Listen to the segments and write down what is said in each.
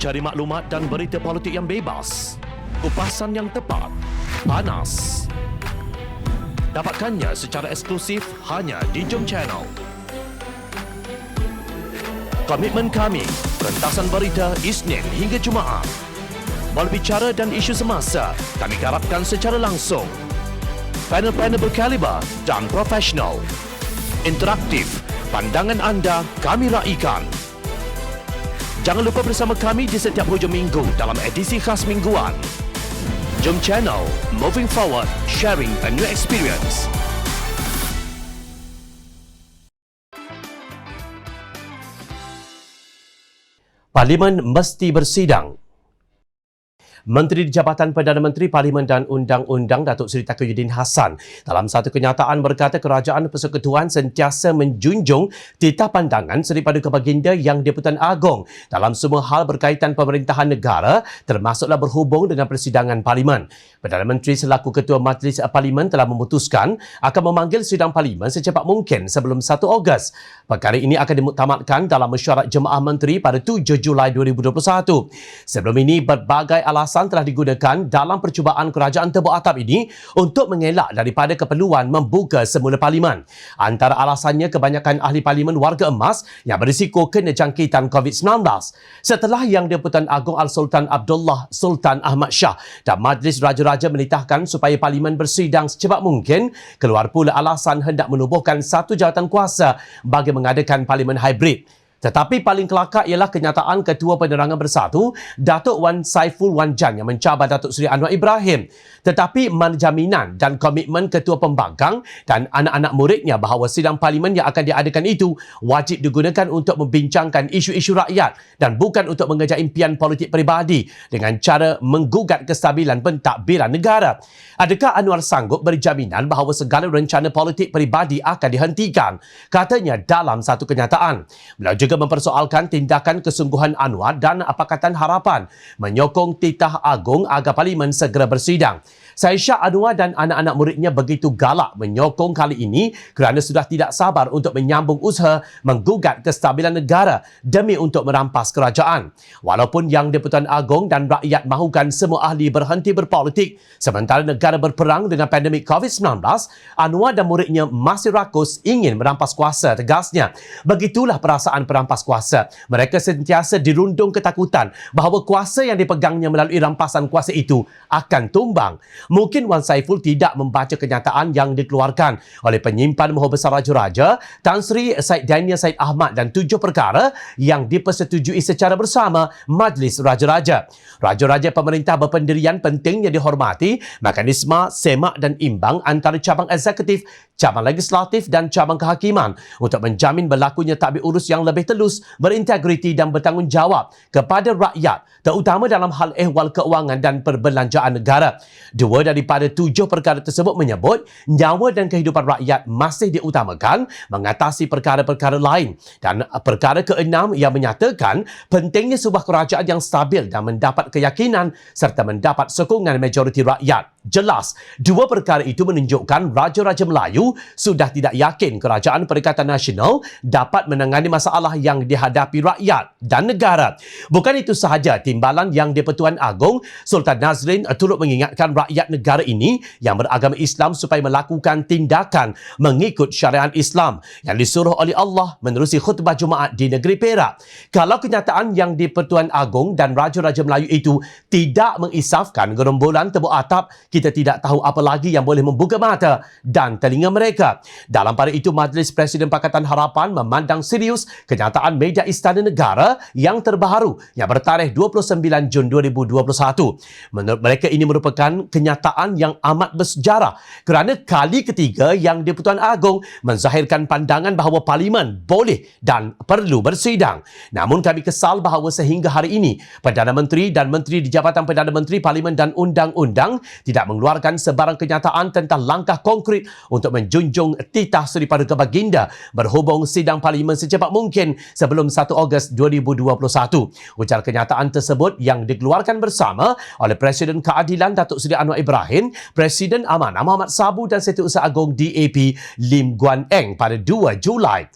Cari maklumat dan berita politik yang bebas, kupasan yang tepat, panas. Dapatkannya secara eksklusif hanya di Jom Channel. Komitmen kami, rentasan berita Isnin hingga Jumaat. Berbicara dan isu semasa, kami garapkan secara langsung. Panel-panel berkaliber dan profesional. Interaktif, pandangan anda kami raikan. Jangan lupa bersama kami di setiap hujung minggu dalam edisi khas mingguan. Jom Channel, moving forward, sharing a new experience. Parlimen mesti bersidang. Menteri di Jabatan Perdana Menteri Parlimen dan Undang-Undang Datuk Seri Taqiyuddin Hassan dalam satu kenyataan berkata Kerajaan Persekutuan sentiasa menjunjung titah pandangan Seri Paduka Baginda Yang di-Pertuan Agong dalam semua hal berkaitan pemerintahan negara termasuklah berhubung dengan persidangan Parlimen. Perdana Menteri selaku Ketua Majlis Parlimen telah memutuskan akan memanggil sidang Parlimen secepat mungkin sebelum 1 Ogos. Perkara ini akan dimuktamadkan dalam mesyuarat Jemaah Menteri pada 7 Julai 2021. Sebelum ini berbagai alasan telah digunakan dalam percubaan kerajaan tebuk atap ini untuk mengelak daripada keperluan membuka semula Parlimen. Antara alasannya kebanyakan ahli Parlimen warga emas yang berisiko kena jangkitan COVID-19. Setelah Yang di-Pertuan Agong Al-Sultan Abdullah Sultan Ahmad Shah dan Majlis Raja-Raja menitahkan supaya Parlimen bersidang secepat mungkin, keluar pula alasan hendak menubuhkan satu jawatan kuasa bagi mengadakan Parlimen hybrid. Tetapi paling kelakar ialah kenyataan Ketua Penerangan Bersatu, Datuk Wan Saiful Wan Jan yang mencabar Datuk Seri Anwar Ibrahim. Tetapi mana jaminan dan komitmen Ketua Pembangkang dan anak-anak muridnya bahawa sidang Parlimen yang akan diadakan itu wajib digunakan untuk membincangkan isu-isu rakyat dan bukan untuk mengejar impian politik peribadi dengan cara menggugat kestabilan pentadbiran negara. Adakah Anwar sanggup beri jaminan bahawa segala rencana politik peribadi akan dihentikan? Katanya dalam satu kenyataan. Beliau juga mempersoalkan tindakan kesungguhan Anwar dan Pakatan Harapan menyokong titah agung agar Parlimen segera bersidang. Syah Anwar dan anak-anak muridnya begitu galak menyokong kali ini kerana sudah tidak sabar untuk menyambung usaha menggugat kestabilan negara demi untuk merampas kerajaan. Walaupun Yang di-Pertuan Agong dan rakyat mahukan semua ahli berhenti berpolitik sementara negara berperang dengan pandemik COVID-19, Anwar dan muridnya masih rakus ingin merampas kuasa, tegasnya. Begitulah perasaan perampas kuasa. Mereka sentiasa dirundung ketakutan bahawa kuasa yang dipegangnya melalui rampasan kuasa itu akan tumbang. Mungkin Wan Saiful tidak membaca kenyataan yang dikeluarkan oleh penyimpan Maha Besar Raja-Raja Tan Sri Syed Daniel Syed Ahmad dan 7 perkara yang dipersetujui secara bersama Majlis Raja-Raja. Raja-Raja pemerintah berpendirian pentingnya dihormati mekanisme semak dan imbang antara cabang eksekutif, cabang legislatif dan cabang kehakiman untuk menjamin berlakunya tadbir urus yang lebih telus, berintegriti dan bertanggungjawab kepada rakyat, terutama dalam hal ehwal keuangan dan perbelanjaan negara. 2 daripada 7 perkara tersebut menyebut nyawa dan kehidupan rakyat masih diutamakan mengatasi perkara-perkara lain. Dan perkara ke-6 yang menyatakan pentingnya sebuah kerajaan yang stabil dan mendapat keyakinan serta mendapat sokongan majoriti rakyat. Jelas, 2 perkara itu menunjukkan Raja-Raja Melayu sudah tidak yakin Kerajaan Perikatan Nasional dapat menangani masalah yang dihadapi rakyat dan negara. Bukan itu sahaja, timbalan Yang di-Pertuan Agong Sultan Nazrin turut mengingatkan rakyat negara ini yang beragama Islam supaya melakukan tindakan mengikut syariat Islam yang disuruh oleh Allah menerusi khutbah Jumaat di negeri Perak. Kalau kenyataan Yang di-Pertuan Agong dan Raja-Raja Melayu itu tidak mengisafkan gerombolan tebuk atap, kita tidak tahu apa lagi yang boleh membuka mata dan telinga mereka. Dalam pada itu, Majlis Presiden Pakatan Harapan memandang serius kenyataan media Istana Negara yang terbaru yang bertarikh 29 Jun 2021. Menurut mereka ini merupakan kenyataan yang amat bersejarah kerana kali ketiga Yang di-Pertuan Agong menzahirkan pandangan bahawa Parlimen boleh dan perlu bersidang. Namun kami kesal bahawa sehingga hari ini Perdana Menteri dan Menteri di Jabatan Perdana Menteri Parlimen dan Undang-Undang tidak mengeluarkan sebarang kenyataan tentang langkah konkret untuk menjunjung titah Seri Paduka Baginda berhubung sidang Parlimen secepat mungkin sebelum 1 Ogos 2021. Ujar kenyataan tersebut yang dikeluarkan bersama oleh Presiden Keadilan Datuk Seri Anwar Ibrahim, Presiden Amanah Muhammad Sabu dan Setiausaha Agong DAP Lim Guan Eng pada 2 Julai.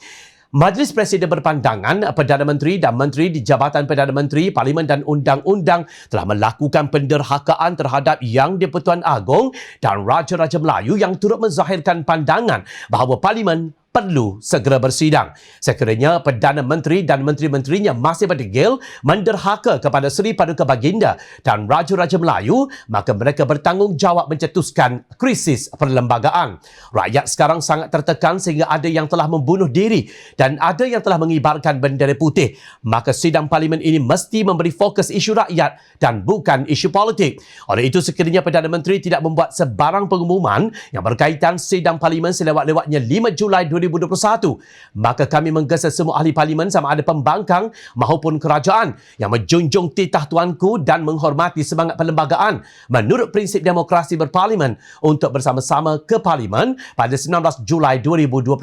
Majlis Presiden berpandangan Perdana Menteri dan Menteri di Jabatan Perdana Menteri, Parlimen dan Undang-Undang telah melakukan penderhakaan terhadap Yang di-Pertuan Agong dan Raja-Raja Melayu yang turut menzahirkan pandangan bahawa Parlimen perlu segera bersidang. Sekiranya Perdana Menteri dan Menteri-Menterinya masih berdegil menderhaka kepada Seri Paduka Baginda dan Raja-Raja Melayu, maka mereka bertanggungjawab mencetuskan krisis perlembagaan. Rakyat sekarang sangat tertekan sehingga ada yang telah membunuh diri dan ada yang telah mengibarkan bendera putih. Maka sidang Parlimen ini mesti memberi fokus isu rakyat dan bukan isu politik. Oleh itu, sekiranya Perdana Menteri tidak membuat sebarang pengumuman yang berkaitan sidang Parlimen selewat-lewatnya 5 Julai 2021, maka kami menggesa semua ahli Parlimen sama ada pembangkang maupun kerajaan yang menjunjung titah tuanku dan menghormati semangat perlembagaan menurut prinsip demokrasi berparlimen untuk bersama-sama ke Parlimen pada 19 Julai 2021.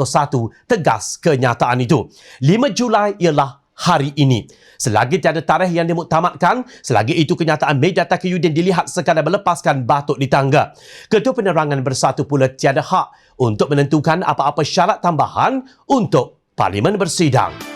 Tegas kenyataan itu. 5 Julai ialah hari ini. Selagi tiada tarikh yang dimuktamadkan, selagi itu kenyataan media Taqiyuddin dilihat sekadar melepaskan batuk di tangga. Ketua Penerangan Bersatu pula tiada hak untuk menentukan apa-apa syarat tambahan untuk Parlimen bersidang.